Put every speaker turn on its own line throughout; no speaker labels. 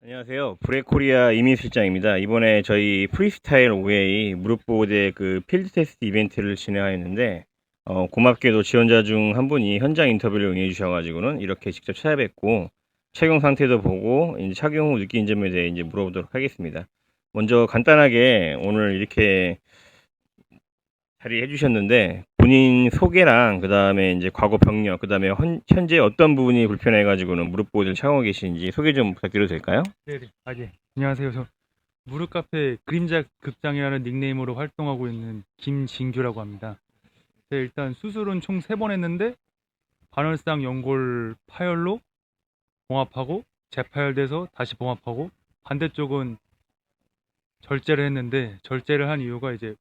안녕하세요. 브레코리아 이민실장입니다. 이번에 저희 프리스타일 OA 무릎 보호대 그 필드 테스트 이벤트를 진행하였는데, 고맙게도 지원자 중 한 분이 현장 인터뷰를 응해 주셔가지고는 이렇게 직접 찾아뵙고 착용 상태도 보고 이제 착용 후 느낀 점에 대해 이제 물어보도록 하겠습니다. 먼저 간단하게 오늘 이렇게 자리해 주셨는데 본인 소개랑 그 다음에 이제 과거 병력, 그 다음에 현재 어떤 부분이 불편해 가지고는 무릎 보호대를 착용하고 계신지 소개 좀 부탁드려도 될까요?
네네. 예. 안녕하세요. 저 무릎 카페 그림자 극장이라는 닉네임으로 활동하고 있는 김진규라고 합니다. 네, 일단 수술은 총 3번 했는데 반월상 연골 파열로 봉합하고 재파열돼서 다시 봉합하고, 반대쪽은 절제를 했는데, 절제를 한 이유가 이제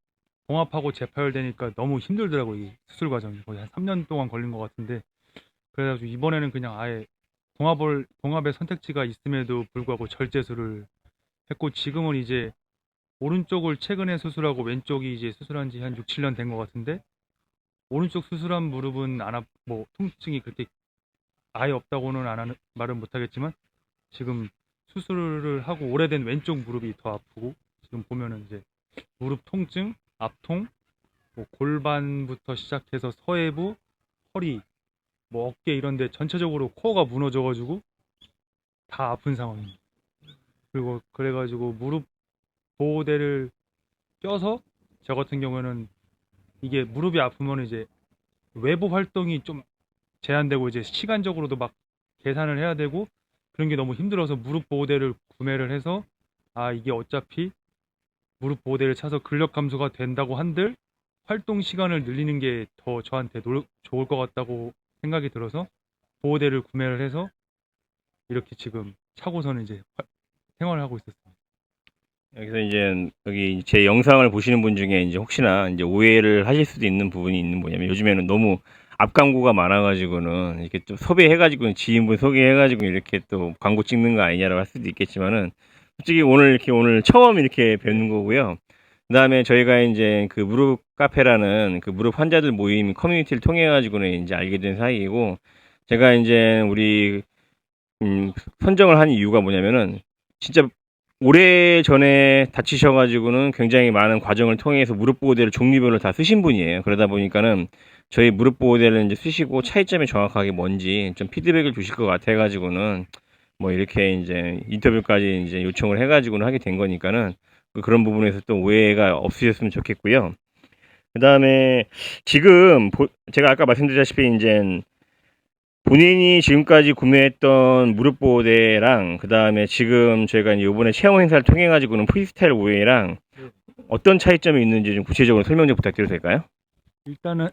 봉합하고 재파열되니까 너무 힘들더라고요. 이 수술 과정이 거의 한 3년 동안 걸린 것 같은데, 그래가지고 이번에는 그냥 아예 봉합의 선택지가 있음에도 불구하고 절제술을 했고, 지금은 이제 오른쪽을 최근에 수술하고 왼쪽이 이제 수술한 지 한 6, 7년 된 것 같은데, 오른쪽 수술한 무릎은 뭐 통증이 그렇게 아예 없다고는 안 하는 말은 못 하겠지만, 지금 수술을 하고 오래된 왼쪽 무릎이 더 아프고, 지금 보면은 이제 무릎 통증, 앞통, 뭐 골반부터 시작해서 서해부, 허리, 뭐 어깨 이런데 전체적으로 코어가 무너져가지고 다 아픈 상황입니다. 그리고 그래가지고 무릎 보호대를 껴서, 저 같은 경우에는 이게 무릎이 아프면 이제 외부 활동이 좀 제한되고 이제 시간적으로도 막 계산을 해야 되고, 그런 게 너무 힘들어서 무릎 보호대를 구매를 해서, 아 이게 어차피 무릎 보호대를 차서 근력 감소가 된다고 한들 활동 시간을 늘리는 게 더 저한테 좋을 것 같다고 생각이 들어서 보호대를 구매를 해서 이렇게 지금 차고서는 이제 생활을 하고 있었습니다.
여기서 이제 여기 제 영상을 보시는 분 중에 이제 혹시나 이제 오해를 하실 수도 있는 부분이 있는 뭐냐면, 요즘에는 너무 앞 광고가 많아가지고는 이렇게 또 섭외해가지고 지인분 소개해가지고 이렇게 또 광고 찍는 거 아니냐라고 할 수도 있겠지만은, 솔직히 오늘 이렇게 오늘 처음 이렇게 뵙는 거고요. 그다음에 저희가 이제 그 무릎 카페라는 그 무릎 환자들 모임 커뮤니티를 통해 가지고는 이제 알게 된 사이이고, 제가 이제 우리 선정을 한 이유가 뭐냐면은, 진짜 오래전에 다치셔가지고는 굉장히 많은 과정을 통해서 무릎 보호대를 종류별로 다 쓰신 분이에요. 그러다 보니까는 저희 무릎 보호대를 이제 쓰시고 차이점이 정확하게 뭔지 좀 피드백을 주실 것 같아가지고는 뭐 이렇게 이제 인터뷰까지 이제 요청을 해가지고는 하게 된 거니까는, 그런 부분에서 또 오해가 없으셨으면 좋겠고요. 그 다음에 지금 제가 아까 말씀드렸다시피 이제 본인이 지금까지 구매했던 무릎 보호대랑 그 다음에 지금 저희가 이제 이번에 체험 행사를 통해 가지고는 프리스타일 우에랑
네.
어떤 차이점이 있는지 좀 구체적으로 설명 좀 부탁드려도 될까요?
일단은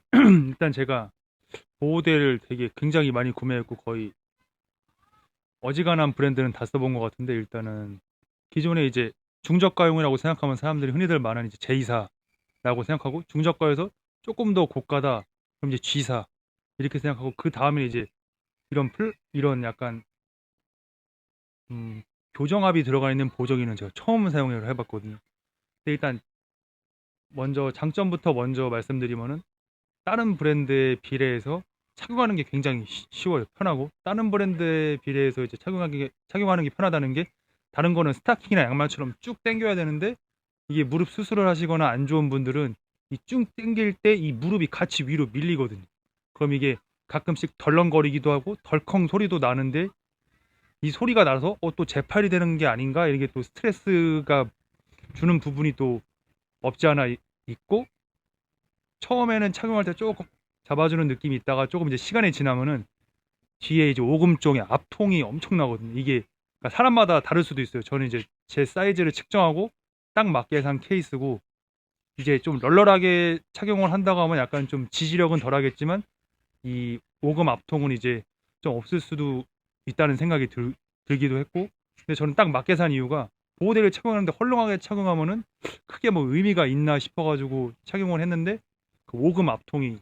일단 제가 보호대를 되게 굉장히 많이 구매했고, 거의 어지간한 브랜드는 다 써본 것 같은데, 일단은 기존에 이제 중저가용이라고 생각하면 사람들이 흔히들 말하는 이제 J사라고 생각하고, 중저가에서 조금 더 고가다 그럼 이제 G사 이렇게 생각하고, 그 다음에 이제 이런 약간 음, 교정압이 들어가 있는 보정기는 제가 처음 사용을 해봤거든요. 근데 일단 먼저 장점부터 먼저 말씀드리면은, 다른 브랜드에 비례해서 착용하는 게 굉장히 쉬워요. 편하고, 다른 브랜드에 비례해서 이제 착용하는 게 편하다는 게, 다른 거는 스타킹이나 양말처럼 쭉 당겨야 되는데, 이게 무릎 수술을 하시거나 안 좋은 분들은 이 쭉 당길 때 이 무릎이 같이 위로 밀리거든요. 그럼 이게 가끔씩 덜렁거리기도 하고 덜컹 소리도 나는데, 이 소리가 나서 또 재팔이 되는 게 아닌가, 이게 또 스트레스가 주는 부분이 또 없지 않아 있고, 처음에는 착용할 때 조금 잡아주는 느낌이 있다가 조금 이제 시간이 지나면은 뒤에 이제 오금 쪽에 앞통이 엄청나거든요. 이게 그러니까 사람마다 다를 수도 있어요. 저는 이제 제 사이즈를 측정하고 딱 맞게 산 케이스고, 이제 좀 널널하게 착용을 한다고 하면 약간 좀 지지력은 덜 하겠지만, 이 오금 앞통은 이제 좀 없을 수도 있다는 생각이 들기도 했고, 근데 저는 딱 맞게 산 이유가, 보호대를 착용하는데 헐렁하게 착용하면은 크게 뭐 의미가 있나 싶어가지고 착용을 했는데, 그 오금 앞통이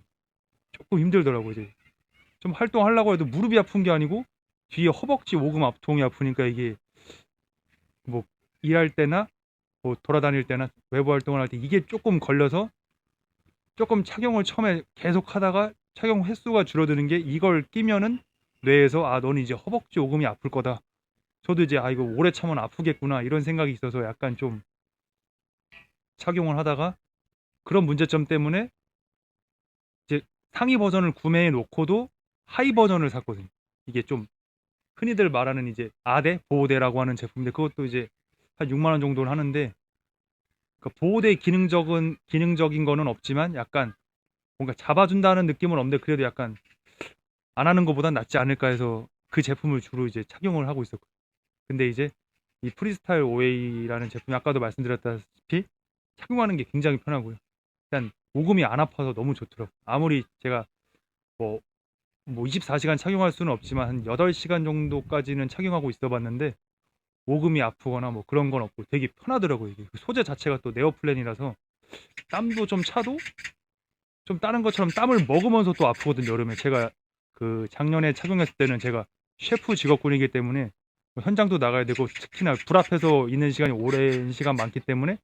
조금 힘들더라고요. 이제 좀 활동하려고 해도 무릎이 아픈 게 아니고 뒤에 허벅지 오금 앞통이 아프니까, 이게 뭐 일할 때나 뭐 돌아다닐 때나 외부 활동을 할 때 이게 조금 걸려서, 조금 착용을 처음에 계속 하다가 착용 횟수가 줄어드는 게, 이걸 끼면은 뇌에서 아 너는 이제 허벅지 오금이 아플 거다, 저도 이제 아 이거 오래 차면 아프겠구나 이런 생각이 있어서 약간 좀 착용을 하다가 그런 문제점 때문에 이제 상위 버전을 구매해 놓고도 하위 버전을 샀거든요. 이게 좀 흔히들 말하는 이제 아대 보호대라고 하는 제품인데 그것도 이제 한 6만 원 정도는 하는데 그 보호대 기능적인 거는 없지만 약간 뭔가 잡아준다는 느낌은 없는데 그래도 약간 안 하는 것보단 낫지 않을까 해서 그 제품을 주로 이제 착용을 하고 있었거든요. 근데 이제 이 프리스타일 OA라는 제품이 아까도 말씀드렸다시피 착용하는 게 굉장히 편하고요. 일단 오금이 안 아파서 너무 좋더라고요. 아무리 제가 뭐, 24시간 착용할 수는 없지만 한 8시간 정도까지는 착용하고 있어 봤는데 오금이 아프거나 뭐 그런 건 없고 되게 편하더라고요. 이게 그 소재 자체가 또 네오플랜이라서 땀도 좀 차도 좀 다른 것처럼 땀을 먹으면서 또 아프거든요. 여름에 제가 그 작년에 착용했을 때는 제가 셰프 직업군이기 때문에 뭐 현장도 나가야 되고 특히나 불 앞에서 있는 시간이 오랜 시간 많기 때문에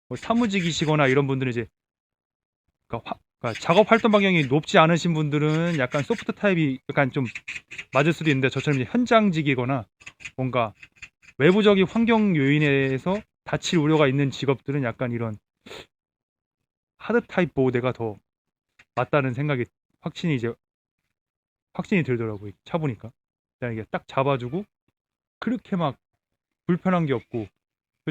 뭐 사무직이시거나 이런 분들은 이제 그러니까 작업 활동 반경이 높지 않으신 분들은 약간 소프트 타입이 약간 좀 맞을 수도 있는데 저처럼 이제 현장직이거나 뭔가 외부적인 환경 요인에서 다칠 우려가 있는 직업들은 약간 이런 하드 타입 보호대가 더 맞다는 생각이 확신이 이제 확신이 들더라고요. 차보니까 그냥 이게 딱 잡아주고 그렇게 막 불편한 게 없고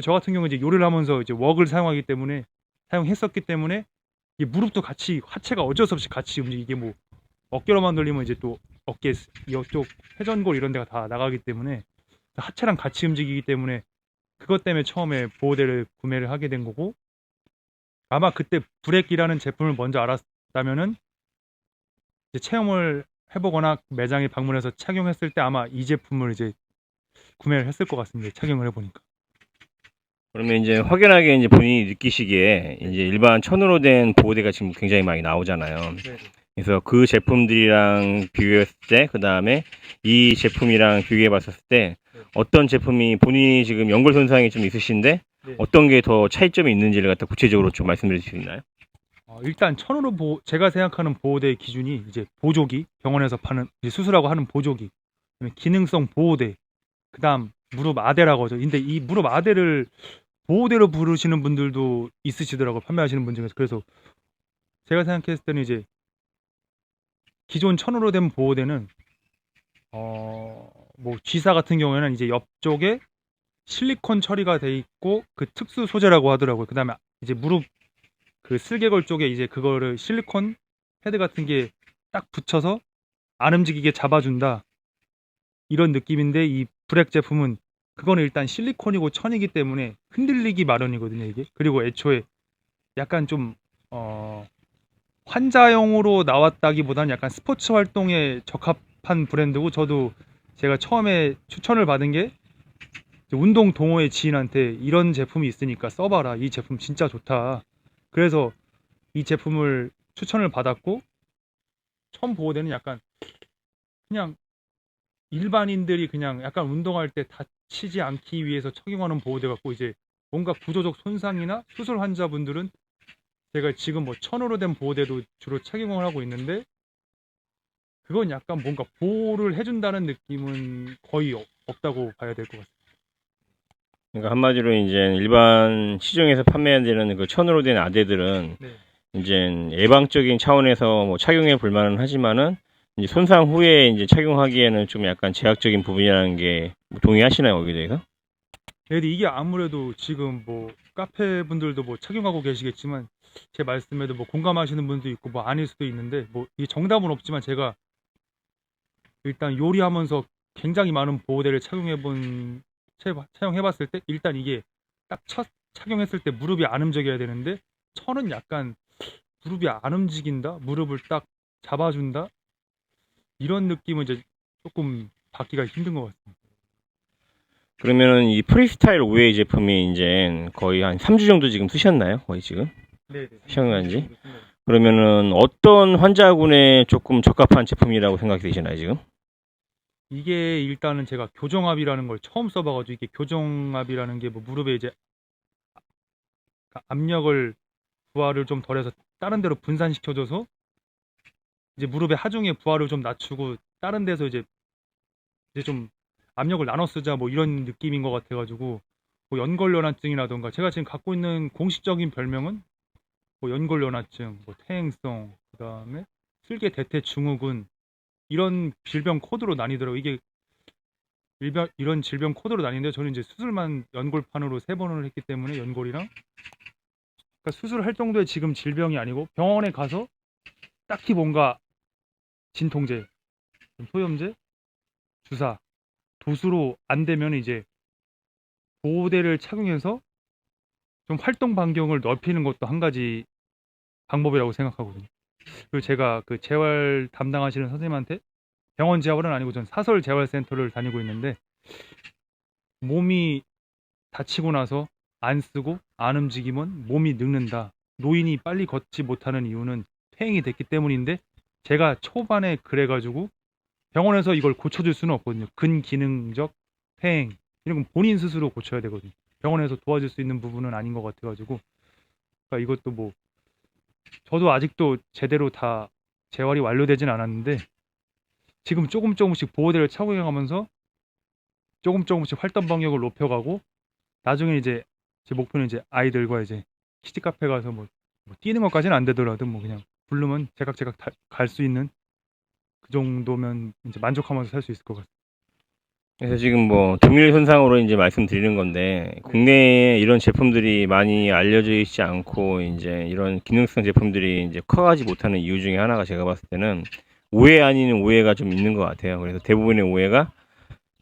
저 같은 경우 이제 요리를 하면서 이제 웍을 사용했었기 때문에 이 무릎도 같이 하체가 어쩔 수 없이 같이 움직이게 뭐 어깨로만 돌리면 이제 또 어깨 이쪽 회전골 이런 데가 다 나가기 때문에 하체랑 같이 움직이기 때문에 그것 때문에 처음에 보호대를 구매를 하게 된 거고 아마 그때 브렉이라는 제품을 먼저 알았다면은 이제 체험을 해보거나 매장에 방문해서 착용했을 때 아마 이 제품을 이제 구매를 했을 것 같습니다. 착용을 해보니까.
그러면 이제 확연하게 이제 본인이 느끼시기에 이제 일반 천으로 된 보호대가 지금 굉장히 많이 나오잖아요.
네.
그래서 그 제품들이랑 비교했을 때, 그 다음에 이 제품이랑 비교해 봤을 때,
네.
어떤 제품이 본인이 지금 연골 손상이 좀 있으신데,
네.
어떤 게 더 차이점이 있는지를 갖다 구체적으로 좀 말씀드릴 수 있나요?
일단 제가 생각하는 보호대의 기준이 이제 보조기, 병원에서 파는 이제 수술하고 하는 보조기, 그다음에 기능성 보호대, 그다음 무릎 아대라고 하죠. 근데 이 무릎 아대를 보호대로 부르시는 분들도 있으시더라고요. 판매하시는 분 중에서. 그래서 제가 생각했을 때는 이제 기존 천으로 된 보호대는 뭐 G사 같은 경우에는 이제 옆쪽에 실리콘 처리가 돼 있고 그 특수 소재라고 하더라고요. 그다음에 이제 무릎 그 슬개골 쪽에 이제 그거를 실리콘 패드 같은 게 딱 붙여서 안 움직이게 잡아준다 이런 느낌인데 이 브렉 제품은 그거는 일단 실리콘이고 천이기 때문에 흔들리기 마련이거든요 이게. 그리고 애초에 약간 좀 환자용으로 나왔다기보다는 약간 스포츠 활동에 적합한 브랜드고 저도 제가 처음에 추천을 받은 게 운동 동호회 지인한테 이런 제품이 있으니까 써봐라. 이 제품 진짜 좋다. 그래서 이 제품을 추천을 받았고 처음 보호대는 약간 그냥 일반인들이 그냥 약간 운동할 때 다치지 않기 위해서 착용하는 보호대 같고 이제 뭔가 구조적 손상이나 수술 환자분들은 제가 지금 뭐 천으로 된 보호대도 주로 착용을 하고 있는데 그건 약간 뭔가 보호를 해준다는 느낌은 거의 없다고 봐야 될 것 같습니다.
그러니까 한마디로 이제 일반 시중에서 판매되는 그 천으로 된 아대들은
네.
이제 예방적인 차원에서 뭐 착용해 볼 만은 하지만은 이제 손상 후에 이제 착용하기에는 좀 약간 제약적인 부분이라는 게 동의하시나요, 거기에 대해서?
근데 이게 아무래도 지금 뭐 카페 분들도 뭐 착용하고 계시겠지만 제 말씀에도 뭐 공감하시는 분도 있고 뭐 아닐 수도 있는데 뭐 이 정답은 없지만 제가 일단 요리하면서 굉장히 많은 보호대를 착용해봤을 때 일단 이게 딱 첫 착용했을 때 무릎이 안 움직여야 되는데 천은 약간 무릎이 안 움직인다 무릎을 딱 잡아준다 이런 느낌은 이제 조금 받기가 힘든 것 같습니다.
그러면은 이 프리스타일 5웨이 제품이 이제 거의 한 3주 정도 지금 쓰셨나요? 거의 지금?
네네.
사용한 지? 그러면은 어떤 환자군에 조금 적합한 제품이라고 생각이 되시나요, 지금?
이게 일단은 제가 교정압이라는 걸 처음 써봐가지고 이게 교정압이라는 게 뭐 무릎에 이제 압력을 부하를 좀 덜해서 다른 데로 분산시켜줘서 이제 무릎의 하중의 부하를 좀 낮추고 다른 데서 이제 좀 압력을 나눠 쓰자 뭐 이런 느낌인 것 같아가지고 뭐 연골연화증이라던가 제가 지금 갖고 있는 공식적인 별명은 뭐 연골연화증, 뭐 퇴행성, 그다음에 슬개 대퇴 증후군 이런 질병 코드로 나뉘더라고요. 이게 이런 질병 코드로 나뉘는데 저는 이제 수술만 연골판으로 3번을 했기 때문에 연골이랑 그러니까 수술할 정도의 지금 질병이 아니고 병원에 가서 딱히 뭔가 진통제, 소염제, 주사, 도수로 안 되면 이제 보호대를 착용해서 좀 활동 반경을 넓히는 것도 한 가지 방법이라고 생각하거든요. 그리고 제가 그 재활 담당하시는 선생님한테 병원 재활은 아니고 전 사설 재활센터를 다니고 있는데 몸이 다치고 나서 안 쓰고 안 움직이면 몸이 늙는다. 노인이 빨리 걷지 못하는 이유는 퇴행이 됐기 때문인데 제가 초반에 그래가지고 병원에서 이걸 고쳐줄 수는 없거든요. 근기능적 퇴행 이런 건 본인 스스로 고쳐야 되거든요. 병원에서 도와줄 수 있는 부분은 아닌 것 같아가지고 그러니까 이것도 뭐 저도 아직도 제대로 다 재활이 완료되진 않았는데 지금 조금 조금씩 보호대를 착용해가면서 조금 조금씩 활동 반경을 높여가고 나중에 이제 제 목표는 이제 아이들과 이제 키즈 카페 가서 뭐 뛰는 것까지는 안 되더라도 뭐 그냥 부르면 제각제각 갈 수 있는 그 정도면 이제 만족하면서 살 수 있을 것 같아요.
그래서 지금 뭐 동일 현상으로 이제 말씀드리는 건데 국내에 이런 제품들이 많이 알려져 있지 않고 이제 이런 기능성 제품들이 이제 커가지 못하는 이유 중에 하나가 제가 봤을 때는 오해 아닌 오해가 좀 있는 것 같아요. 그래서 대부분의 오해가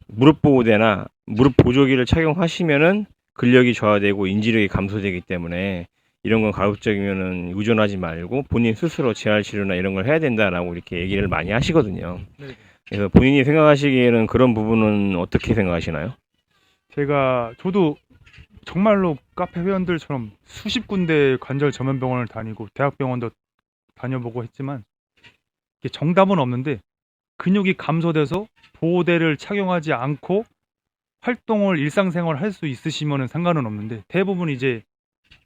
무릎 보호대나 무릎 보조기를 착용하시면은 근력이 저하되고 인지력이 감소되기 때문에 이런 건 가급적이면은 의존하지 말고 본인 스스로 재활 치료나 이런 걸 해야 된다라고 이렇게 얘기를 많이 하시거든요.
네.
그래서 본인이 생각하시기에는 그런 부분은 어떻게 생각하시나요?
저도 정말로 카페 회원들처럼 수십 군데 관절 전문 병원을 다니고 대학병원도 다녀보고 했지만 이게 정답은 없는데 근육이 감소돼서 보호대를 착용하지 않고 활동을 일상생활 할 수 있으시면은 상관은 없는데 대부분 이제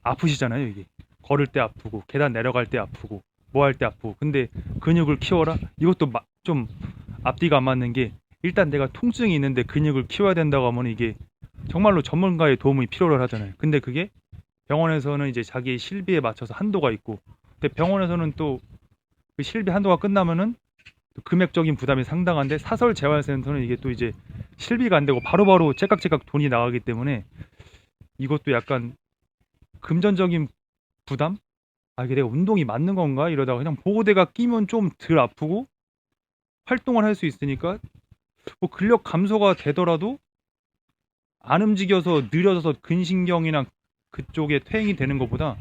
아프시잖아요. 이게 걸을 때 아프고 계단 내려갈 때 아프고 뭐 할 때 아프고 근데 근육을 키워라 이것도 좀 앞뒤가 안 맞는 게 일단 내가 통증이 있는데 근육을 키워야 된다고 하면 이게 정말로 전문가의 도움이 필요를 하잖아요. 근데 그게 병원에서는 이제 자기 실비에 맞춰서 한도가 있고 근데 병원에서는 또 그 실비 한도가 끝나면은 또 금액적인 부담이 상당한데 사설 재활센터는 이게 또 이제 실비가 안 되고 바로바로 째깍째깍 돈이 나가기 때문에 이것도 약간 금전적인 부담? 아 이게 내가 운동이 맞는 건가? 이러다가 그냥 보호대가 끼면 좀 덜 아프고 활동을 할 수 있으니까 뭐 근력 감소가 되더라도 안 움직여서 느려져서 근신경이나 그쪽에 퇴행이 되는 것보다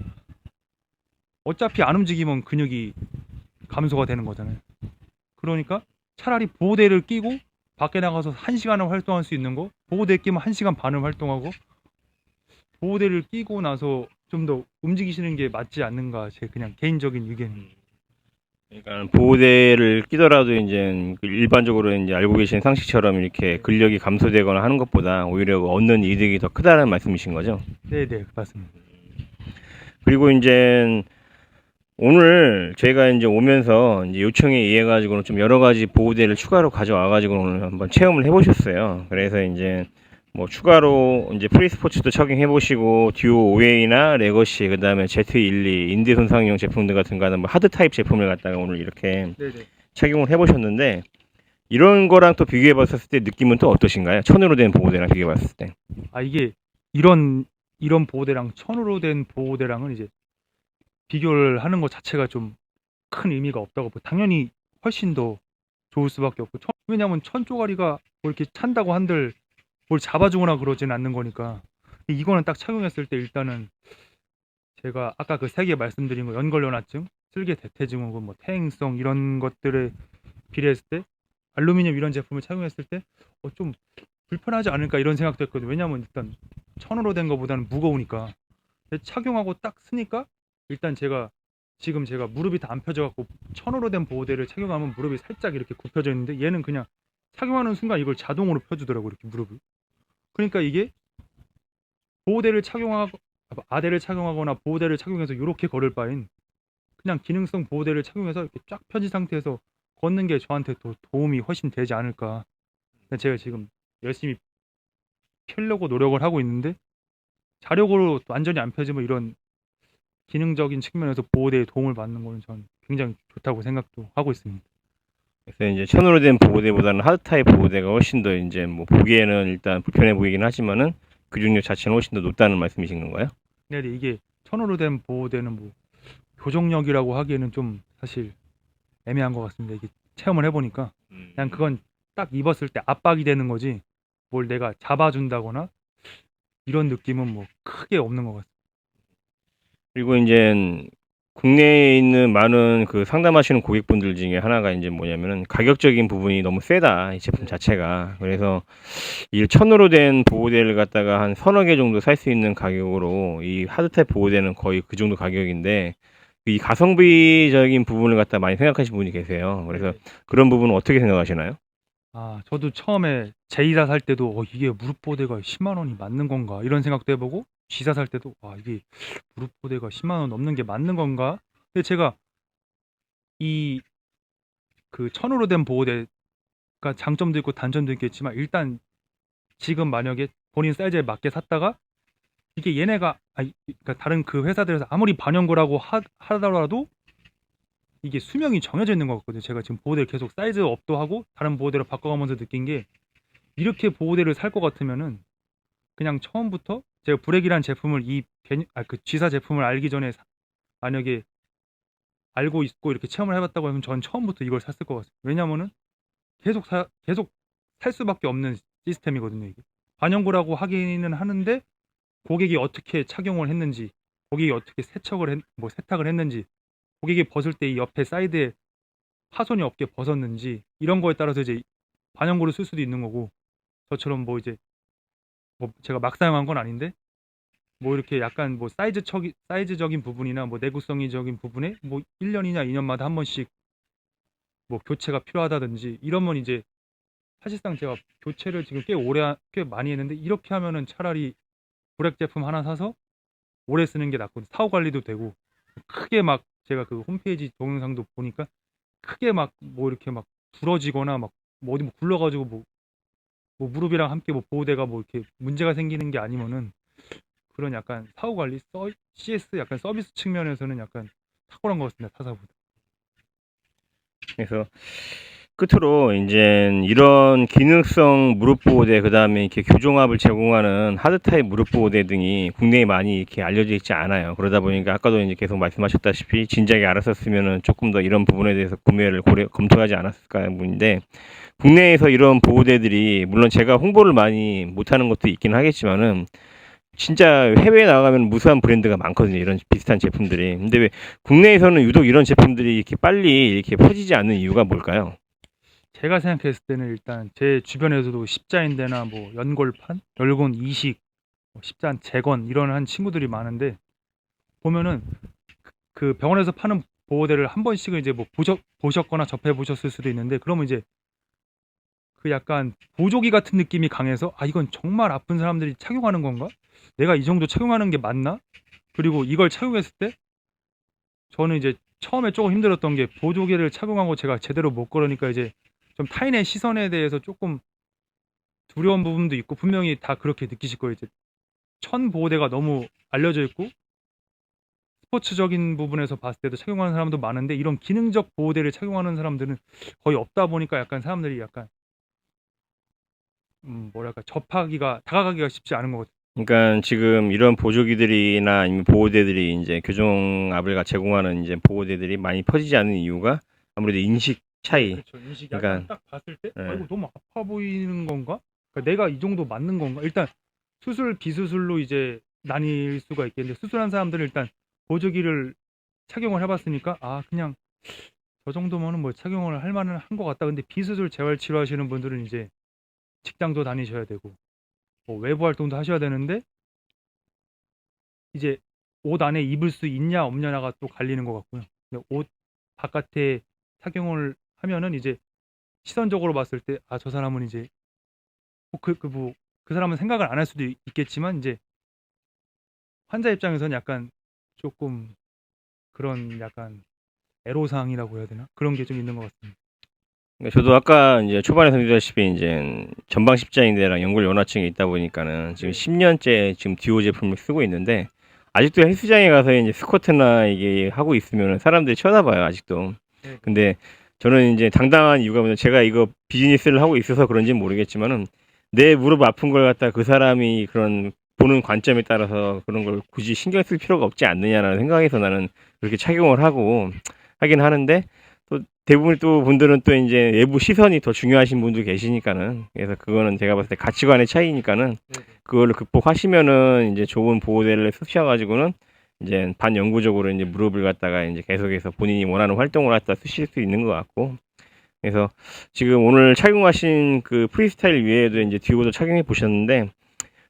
어차피 안 움직이면 근육이 감소가 되는 거잖아요. 그러니까 차라리 보호대를 끼고 밖에 나가서 1시간을 활동할 수 있는 거 보호대 끼면 1시간 반을 활동하고 보호대를 끼고 나서 좀 더 움직이시는 게 맞지 않는가 제 그냥 개인적인 의견입니다.
그러니까 보호대를 끼더라도 이제 그 일반적으로 이제 알고 계신 상식처럼 이렇게 근력이 감소되거나 하는 것보다 오히려 얻는 이득이 더 크다는 말씀이신 거죠.
네네 맞습니다.
그리고 이제 오늘 저희가 이제 오면서 이제 요청에 의해 가지고는 좀 여러 가지 보호대를 추가로 가져와 가지고 오늘 한번 체험을 해보셨어요. 그래서 이제 뭐 추가로 이제 프리스포츠도 착용해 보시고 듀오 OA나 레거시 그다음에 Z12 인대 손상용 제품들 같은 거는 뭐 하드 타입 제품을 갖다가 오늘 이렇게
네네.
착용을 해 보셨는데 이런 거랑 또 비교해 봤을 때 느낌은 또 어떠신가요? 천으로 된 보호대랑 비교해 봤을 때.
아 이게 이런 보호대랑 천으로 된 보호대랑은 이제 비교를 하는 것 자체가 좀 큰 의미가 없다고 당연히 훨씬 더 좋을 수밖에 없고 왜냐면 천 쪼가리가 뭐 이렇게 찬다고 한들 뭘 잡아주거나 그러진 않는 거니까 이거는 딱 착용했을 때 일단은 제가 아까 그 3개 말씀드린 거 연골연화증, 슬개 대퇴증후군, 뭐 퇴행성 이런 것들에 비례했을 때 알루미늄 이런 제품을 착용했을 때 좀 불편하지 않을까 이런 생각도 했거든요. 왜냐면 일단 천으로 된 거보다는 무거우니까 착용하고 딱 쓰니까 일단 지금 제가 무릎이 다 안 펴져갖고 천으로 된 보호대를 착용하면 무릎이 살짝 이렇게 굽혀져 있는데 얘는 그냥 착용하는 순간 이걸 자동으로 펴주더라고 이렇게 무릎을. 그러니까 이게 보호대를 착용하고 아대를 착용하거나 보호대를 착용해서 이렇게 걸을 바엔 그냥 기능성 보호대를 착용해서 이렇게 쫙 펴진 상태에서 걷는 게 저한테 더 도움이 훨씬 되지 않을까. 제가 지금 열심히 펴려고 노력을 하고 있는데 자력으로 완전히 안 펴지면 이런 기능적인 측면에서 보호대에 도움을 받는 거는 전 굉장히 좋다고 생각도 하고 있습니다.
그래서 이제 천으로 된 보호대보다는 하드 타입 보호대가 훨씬 더 이제 뭐 보기에는 일단 불편해 보이긴 하지만은 교정력 자체는 훨씬 더 높다는 말씀이신 건가요?
근데 이게 천으로 된 보호대는 뭐 교정력이라고 하기에는 좀 사실 애매한 것 같습니다. 이게 체험을 해보니까 그냥 그건 딱 입었을 때 압박이 되는 거지 뭘 내가 잡아준다거나 이런 느낌은 뭐 크게 없는 것 같습니다.
그리고 이제 국내에 있는 많은 그 상담하시는 고객분들 중에 하나가 이제 뭐냐면은 가격적인 부분이 너무 세다, 이 제품 자체가. 그래서 이 천으로 된 보호대를 갖다가 한 서너 개 정도 살 수 있는 가격으로 이 하드타입 보호대는 거의 그 정도 가격인데 이 가성비적인 부분을 갖다 많이 생각하시는 분이 계세요. 그래서 그런 부분은 어떻게 생각하시나요?
아, 저도 처음에 제이사 살 때도 이게 무릎 보호대가 10만 원이 맞는 건가 이런 생각도 해보고 G사 살 때도 이게 무릎 보호대가 10만 원 넘는 게 맞는 건가? 근데 제가 이 그 천으로 된 보호대가 장점도 있고 단점도 있겠지만 일단 지금 만약에 본인 사이즈에 맞게 샀다가 이게 얘네가 그러니까 다른 그 회사들에서 아무리 반영구라고 하더라도 이게 수명이 정해져 있는 것 같거든요. 제가 지금 보호대를 계속 사이즈 업도 하고 다른 보호대로 바꿔가면서 느낀 게 이렇게 보호대를 살 것 같으면은 그냥 처음부터 제가 브렉이란 제품을 그 G사 제품을 알기 전에 만약에 알고 있고 이렇게 체험을 해봤다고 하면 전 처음부터 이걸 샀을 것 같아요. 왜냐면은 계속 살 수밖에 없는 시스템이거든요. 이게 반영구라고 하기는 하는데 고객이 어떻게 착용을 했는지, 고객이 어떻게 세탁을 했는지, 고객이 벗을 때 이 옆에 사이드에 파손이 없게 벗었는지 이런 거에 따라서 이제 반영구를 쓸 수도 있는 거고 저처럼 뭐 이제 뭐 제가 막 사용한 건 아닌데 뭐 이렇게 약간 뭐 사이즈적인 부분이나 뭐 내구성이적인 부분에 뭐 1년이냐 2년마다 한 번씩 뭐 교체가 필요하다든지 이러면 이제 사실상 제가 교체를 지금 꽤 많이 했는데 이렇게 하면은 차라리 브렉 제품 하나 사서 오래 쓰는 게 낫거든요. 사후 관리도 되고 크게 막 제가 그 홈페이지 동영상도 보니까 크게 막 뭐 이렇게 막 부러지거나 막 뭐 어디 뭐 굴러가지고 뭐 무릎이랑 함께 뭐 보호대가 뭐 이렇게 문제가 생기는 게 아니면은 그런 약간 사후 관리 CS 약간 서비스 측면에서는 약간 탁월한 것 같습니다. 타사보다.
그래서 끝으로 이제 이런 기능성 무릎 보호대, 그다음에 이렇게 교종압을 제공하는 하드 타입 무릎 보호대 등이 국내에 많이 이렇게 알려져 있지 않아요. 그러다 보니까 아까도 이제 계속 말씀하셨다시피 진작에 알았었으면은 조금 더 이런 부분에 대해서 구매를 검토하지 않았을까 분인데, 국내에서 이런 보호대들이 물론 제가 홍보를 많이 못하는 것도 있긴 하겠지만은 진짜 해외에 나가면 무수한 브랜드가 많거든요. 이런 비슷한 제품들이. 근데 왜 국내에서는 유독 이런 제품들이 이렇게 빨리 이렇게 퍼지지 않는 이유가 뭘까요?
제가 생각했을 때는 일단 제 주변에서도 십자인대나 뭐 연골판, 열곤 이식, 뭐 십자인 재건 이런 한 친구들이 많은데 보면은 그 병원에서 파는 보호대를 한 번씩은 이제 뭐 보셨거나 접해 보셨을 수도 있는데 그러면 이제 그 약간 보조기 같은 느낌이 강해서 이건 정말 아픈 사람들이 착용하는 건가? 내가 이 정도 착용하는 게 맞나? 그리고 이걸 착용했을 때 저는 이제 처음에 조금 힘들었던 게 보조개를 착용하고 제가 제대로 못 걸으니까 이제 좀 타인의 시선에 대해서 조금 두려운 부분도 있고 분명히 다 그렇게 느끼실 거예요. 이제 천 보호대가 너무 알려져 있고 스포츠적인 부분에서 봤을 때도 착용하는 사람도 많은데 이런 기능적 보호대를 착용하는 사람들은 거의 없다 보니까 약간 사람들이 약간 뭐랄까 다가가기가 쉽지 않은 것 같아요.
그러니까 지금 이런 보조기들이나 아니면 보호대들이 이제 교종압을 제공하는 이제 보호대들이 많이 퍼지지 않는 이유가 아무래도 인식
네,
차이.
그렇죠. 인식 약간
그러니까
딱 봤을 때,
예.
이거 너무 아파 보이는 건가? 그러니까 내가 이 정도 맞는 건가? 일단 수술, 비수술로 이제 나뉠 수가 있겠는데 수술한 사람들은 일단 보조기를 착용을 해봤으니까 그냥 저 정도면은 뭐 착용을 할 만은 한 것 같다. 근데 비수술 재활 치료하시는 분들은 이제 직장도 다니셔야 되고 뭐 외부 활동도 하셔야 되는데 이제 옷 안에 입을 수 있냐 없냐가 또 갈리는 것 같고요. 근데 옷 바깥에 착용을 하면은 이제 시선적으로 봤을 때 저 사람은 이제 그 사람은 생각을 안 할 수도 있겠지만 이제 환자 입장에서는 약간 조금 그런 약간 애로사항이라고 해야 되나? 그런 게 좀 있는 것 같습니다.
저도 아까 이제 초반에 설명드렸다시피 이제 전방 십자인대랑 연골 연화증이 있다 보니까는 지금 10년째 지금 듀오 제품을 쓰고 있는데 아직도 헬스장에 가서 이제 스쿼트나 이게 하고 있으면 사람들이 쳐다봐요, 아직도.
네.
근데 저는 이제 당당한 이유가 뭐냐면 제가 이거 비즈니스를 하고 있어서 그런지는 모르겠지만은 내 무릎 아픈 걸 갖다 그 사람이 그런 보는 관점에 따라서 그런 걸 굳이 신경 쓸 필요가 없지 않느냐라는 생각에서 나는 그렇게 착용을 하고 하긴 하는데 또 대부분 또 분들은 또 이제 외부 시선이 더 중요하신 분도 계시니까는 그래서 그거는 제가 봤을 때 가치관의 차이니까는
네.
그거를 극복하시면은 이제 좋은 보호대를 쓰셔가지고는 이제 반영구적으로 이제 무릎을 갖다가 이제 계속해서 본인이 원하는 활동을 갖다 쓰실 수 있는 것 같고 그래서 지금 오늘 착용하신 그 프리스타일 외에도 이제 듀오도 착용해 보셨는데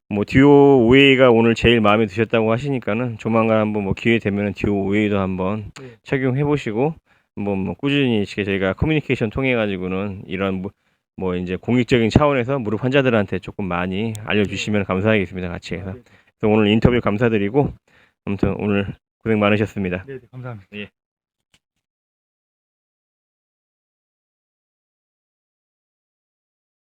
뭐 듀오 OA가 오늘 제일 마음에 드셨다고 하시니까는 조만간 한번 뭐 기회 되면은 듀오 OA도 한번
네.
착용해 보시고 한번 뭐 꾸준히 이렇게 저희가 커뮤니케이션 통해 가지고는 이런 뭐 이제 공익적인 차원에서 무릎 환자들한테 조금 많이 알려주시면 감사하겠습니다. 같이 해서.
네.
그래서 오늘 인터뷰 감사드리고 아무튼 오늘 고생 많으셨습니다.
네, 감사합니다.
예.